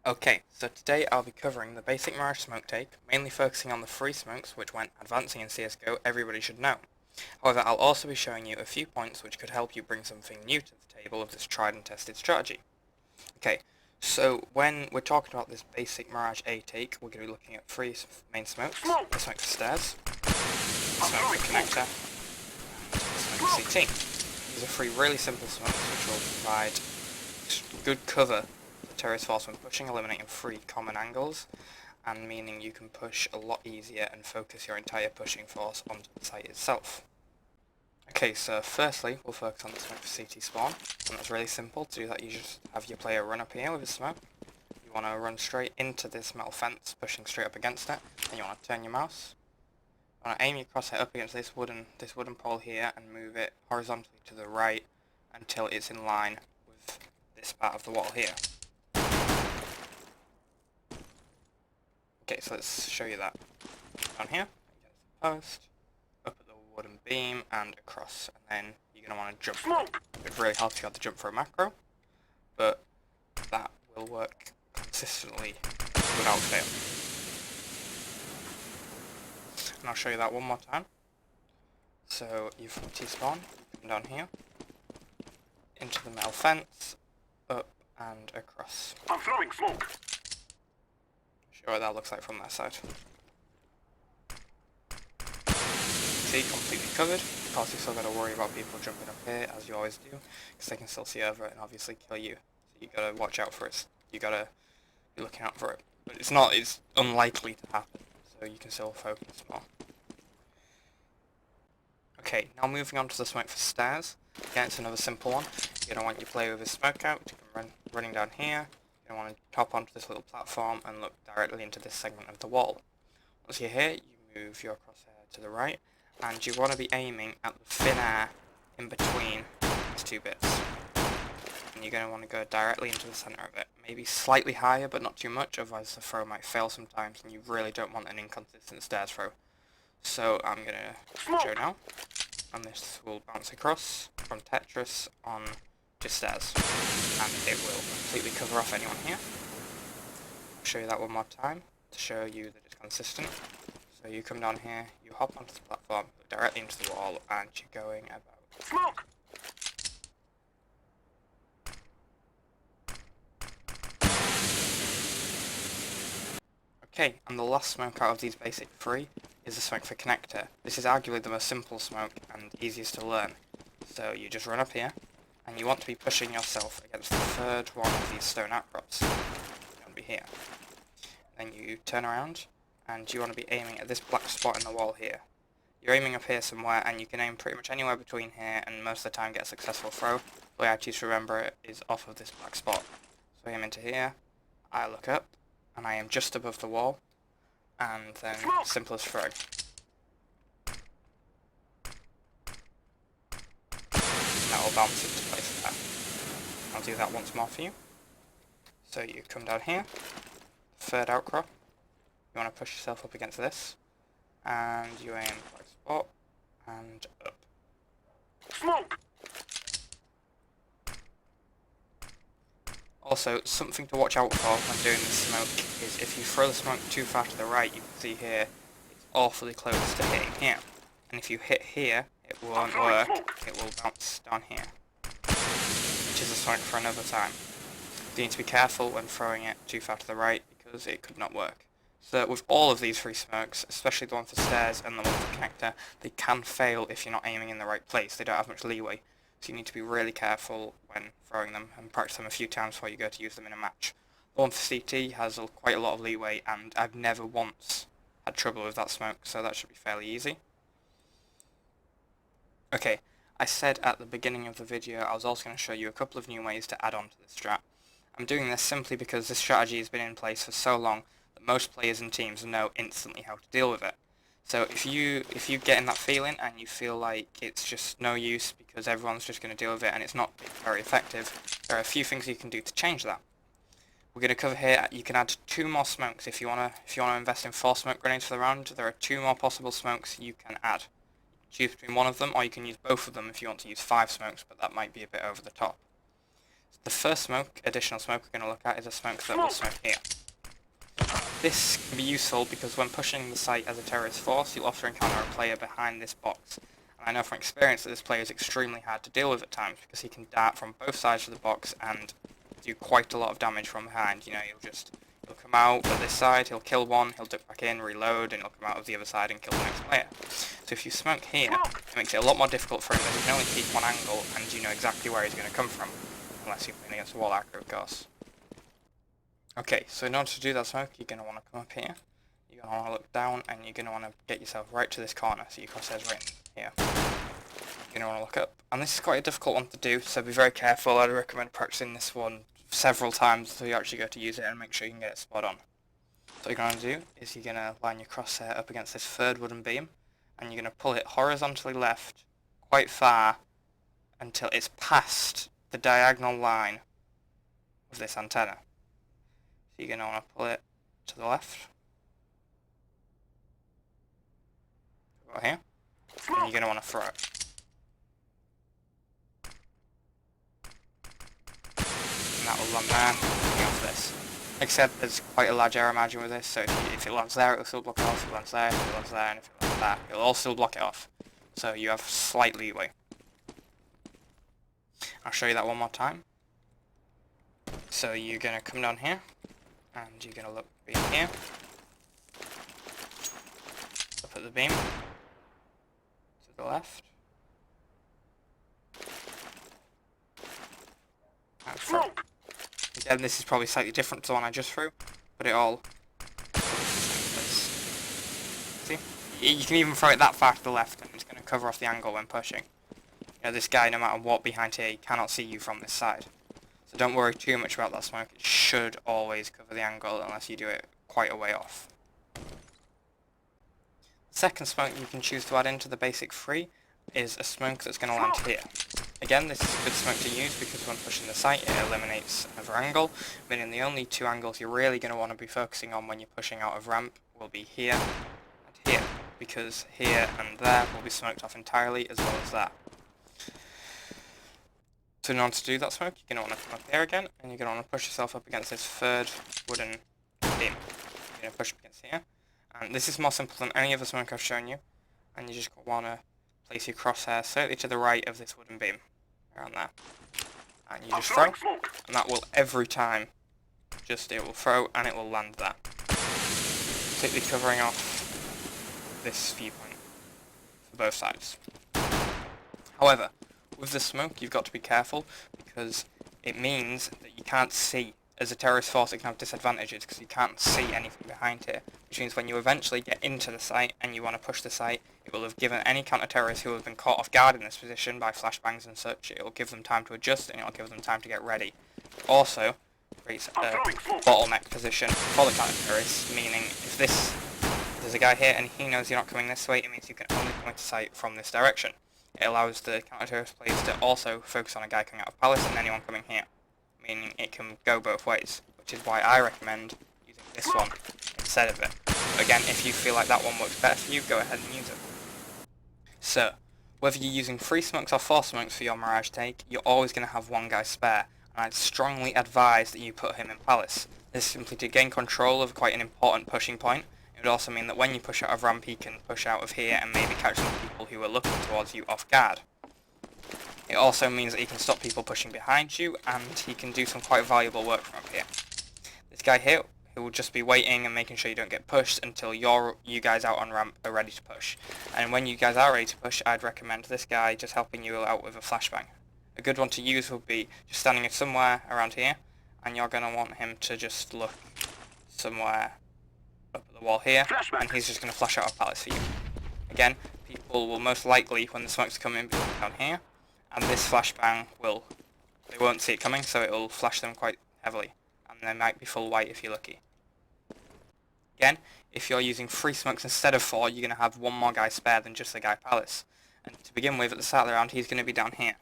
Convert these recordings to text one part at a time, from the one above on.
Okay, so today I'll be covering the basic Mirage smoke take, mainly focusing on the free smokes which when advancing in CSGO everybody should know. However, I'll also be showing you a few points which could help you bring something new to the table of this tried and tested strategy. Okay, so when we're talking about this basic Mirage A take, we're going to be looking at three main smokes: the smoke for stairs, the smoke for connector, and the smoke for CT. These are three really simple smokes which will provide good cover for the terrorist force when pushing, eliminating three common angles, and meaning you can push a lot easier and focus your entire pushing force onto the site itself. Okay, so firstly, we'll focus on the smoke for CT spawn, and that's really simple. To do that, you just have your player run up here with his smoke. You want to run straight into this metal fence, pushing straight up against it, and you want to turn your mouse. You want to aim your crosshair up against this wooden pole here, and move it horizontally to the right until it's in line with this part of the wall here. Okay, so let's show you that. Down here, against the post, up at the wooden beam, and across. And then you're going to want to jump. It really helps you have to jump for a macro, but that will work consistently without fail. And I'll show you that one more time. So you from T-spawn, you come down here, into the metal fence, up and across. I'm throwing smoke. Show what that looks like from that side. See, completely covered. Of course, you still got to worry about people jumping up here, as you always do, because they can still see over it and obviously kill you. So you got to watch out for it. You got to be looking out for it. But it's unlikely to happen, so you can still focus more. Okay, now moving on to the smoke for stairs. Again, it's another simple one. You're going to want your player with his smoke out to come running down here. You're going to want to hop onto this little platform and look directly into this segment of the wall. Once you're here, you move your crosshair to the right, and you want to be aiming at the thin air in between these two bits. And you're going to want to go directly into the centre of it. Maybe slightly higher, but not too much, otherwise the throw might fail sometimes, and you really don't want an inconsistent stairs throw. So I'm going to show now, and this will bounce across from Tetris on to stairs, and it will completely cover off anyone here. I'll show you that one more time to show you that it's consistent. So you come down here, you hop onto the platform, look directly into the wall, and you're going about. Smoke! Okay, and the last smoke out of these basic three is the smoke for connector. This is arguably the most simple smoke and easiest to learn. So you just run up here, and you want to be pushing yourself against the third one of these stone outcrops. You want to be here. Then you turn around, and you want to be aiming at this black spot in the wall here. You're aiming up here somewhere, and you can aim pretty much anywhere between here, and most of the time get a successful throw. The way I choose to remember it is off of this black spot. So I aim into here, I look up, and I am just above the wall, and then simple as throw. That will bounce into place there. I'll do that once more for you. So you come down here, third outcrop, you want to push yourself up against this, and you aim black spot, and up. Smoke! Also, something to watch out for when doing this smoke is if you throw the smoke too far to the right, you can see here, it's awfully close to hitting here. And if you hit here, it won't work, it will bounce down here. Which is a smoke for another time. You need to be careful when throwing it too far to the right, because it could not work. So with all of these three smokes, especially the one for stairs and the one for connector, they can fail if you're not aiming in the right place. They don't have much leeway. So you need to be really careful when throwing them and practice them a few times before you go to use them in a match. The one for CT has quite a lot of leeway, and I've never once had trouble with that smoke, so that should be fairly easy. Okay, I said at the beginning of the video I was also going to show you a couple of new ways to add on to this strat. I'm doing this simply because this strategy has been in place for so long that most players and teams know instantly how to deal with it. So if you get in that feeling and you feel like it's just no use because everyone's just going to deal with it and it's not very effective, there are a few things you can do to change that. We're going to cover here, you can add 2 more smokes if you want to invest in 4 smoke grenades for the round. There are 2 more possible smokes you can add. Choose between one of them, or you can use both of them if you want to use 5 smokes, but that might be a bit over the top. The first additional smoke we're going to look at is a smoke that will smoke here. This can be useful because when pushing the site as a terrorist force, you'll often encounter a player behind this box. And I know from experience that this player is extremely hard to deal with at times because he can dart from both sides of the box and do quite a lot of damage from behind. You know, he'll come out of this side, he'll kill one, he'll duck back in, reload, and he'll come out of the other side and kill the next player. So if you smoke here, it makes it a lot more difficult for him as he can only keep one angle and you know exactly where he's going to come from. Unless you're playing against a wall archer, of course. Okay, so in order to do that smoke, you're going to want to come up here, you're going to want to look down, and you're going to want to get yourself right to this corner, so your crosshairs right in here. You're going to want to look up, and this is quite a difficult one to do, so be very careful. I'd recommend practicing this one several times until you actually go to use it and make sure you can get it spot on. So what you're going to do is you're going to line your crosshair up against this third wooden beam, and you're going to pull it horizontally left quite far until it's past the diagonal line of this antenna. So you're going to want to pull it to the left, about here, and you're going to want to throw it. And that will land there, coming off this. Like I said, there's quite a large error margin with this, so if it lands there, it'll still block it off. If it lands there, if it lands there, and if it lands there, it'll all still block it off. So you have slight leeway. I'll show you that one more time. So you're going to come down here, and you're going to look beam here, up at the beam, to the left, and through. Again, this is probably slightly different to the one I just threw, but it all see? You can even throw it that far to the left, and it's going to cover off the angle when pushing. You know, this guy, no matter what behind here, he cannot see you from this side. So don't worry too much about that smoke. It should always cover the angle unless you do it quite a way off. The second smoke you can choose to add into the basic 3 is a smoke that's going to land here. Again, this is a good smoke to use because when pushing the site it eliminates another angle, meaning the only 2 angles you're really going to want to be focusing on when you're pushing out of ramp will be here and here, because here and there will be smoked off entirely as well as that. So in order to do that smoke, you're going to want to come up here again, and you're going to want to push yourself up against this third wooden beam. You're going to push up against here, and this is more simple than any other smoke I've shown you, and you just want to place your crosshair slightly to the right of this wooden beam, around there, and you just throw, and that will every time, it will throw and it will land there, completely covering off this viewpoint for both sides. However, with the smoke, you've got to be careful because it means that you can't see. As a terrorist force, it can have disadvantages because you can't see anything behind here, which means when you eventually get into the site and you want to push the site, it will have given any counter-terrorists who have been caught off guard in this position by flashbangs and such, it will give them time to adjust and it will give them time to get ready. Also, creates a bottleneck position for the counter-terrorists, meaning if there's a guy here and he knows you're not coming this way, it means you can only come into sight from this direction. It allows the counter-terrorist players to also focus on a guy coming out of Palace and anyone coming here, meaning it can go both ways, which is why I recommend using this one instead of it. But again, if you feel like that one works better for you, go ahead and use it. So, whether you're using 3 smokes or 4 smokes for your Mirage take, you're always going to have one guy spare, and I'd strongly advise that you put him in Palace. This is simply to gain control of quite an important pushing point. It would also mean that when you push out of ramp, he can push out of here and maybe catch some people who are looking towards you off guard. It also means that he can stop people pushing behind you, and he can do some quite valuable work from up here. This guy here, he will just be waiting and making sure you don't get pushed until you guys out on ramp are ready to push. And when you guys are ready to push, I'd recommend this guy just helping you out with a flashbang. A good one to use would be just standing somewhere around here, and you're going to want him to just look somewhere up at the wall here, and he's just going to flash out a Palace for you. Again, people will most likely, when the smokes come in, be looking down here, and this flashbang they won't see it coming, so it will flash them quite heavily, and they might be full white if you're lucky. Again, if you're using 3 smokes instead of 4, you're going to have one more guy spare than just the guy Palace. And to begin with, at the start of the round, he's going to be down here.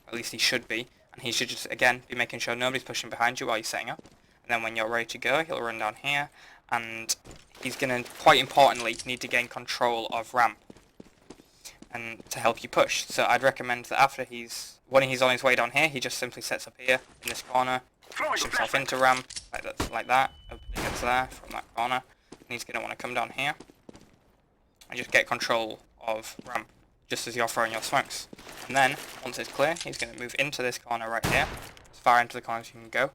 At least he should be, and he should just, again, be making sure nobody's pushing behind you while you're setting up. And then when you're ready to go, he'll run down here, and he's going to, quite importantly, need to gain control of ramp. and to help you push. So I'd recommend that when he's on his way down here, he just simply sets up here in this corner, push himself into ramp like that, opening gets there from that corner, and he's going to want to come down here and just get control of ramp just as you're throwing your smokes. And then once it's clear, he's going to move into this corner right here, as far into the corner as you can go.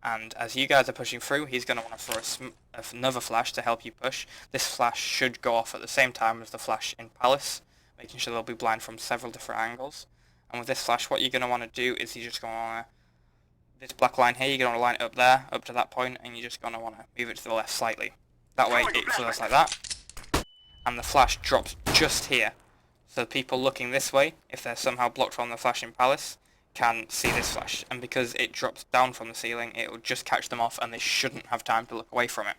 And as you guys are pushing through, he's going to want to throw another flash to help you push. This flash should go off at the same time as the flash in Palace, making sure they'll be blind from several different angles. And with this flash, what you're going to want to do is you're just going to want to, this black line here, you're going to line it up there, up to that point, and you're just going to want to move it to the left slightly. That way it flows like that, and the flash drops just here. So people looking this way, if they're somehow blocked from the flash in Palace, can see this flash, and because it drops down from the ceiling, it will just catch them off and they shouldn't have time to look away from it.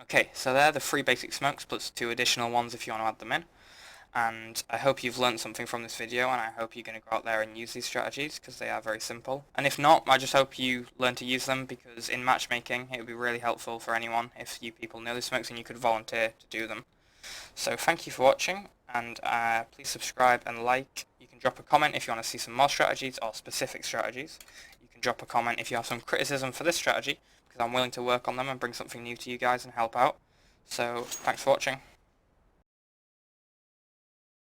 Okay, so they're the 3 basic smokes plus 2 additional ones if you want to add them in. And I hope you've learned something from this video, and I hope you're going to go out there and use these strategies because they are very simple. And if not, I just hope you learn to use them, because in matchmaking it would be really helpful for anyone if you people know the smokes and you could volunteer to do them. So thank you for watching, and please subscribe and like. You can drop a comment if you want to see some more strategies or specific strategies. You can drop a comment if you have some criticism for this strategy, because I'm willing to work on them and bring something new to you guys and help out. So thanks for watching.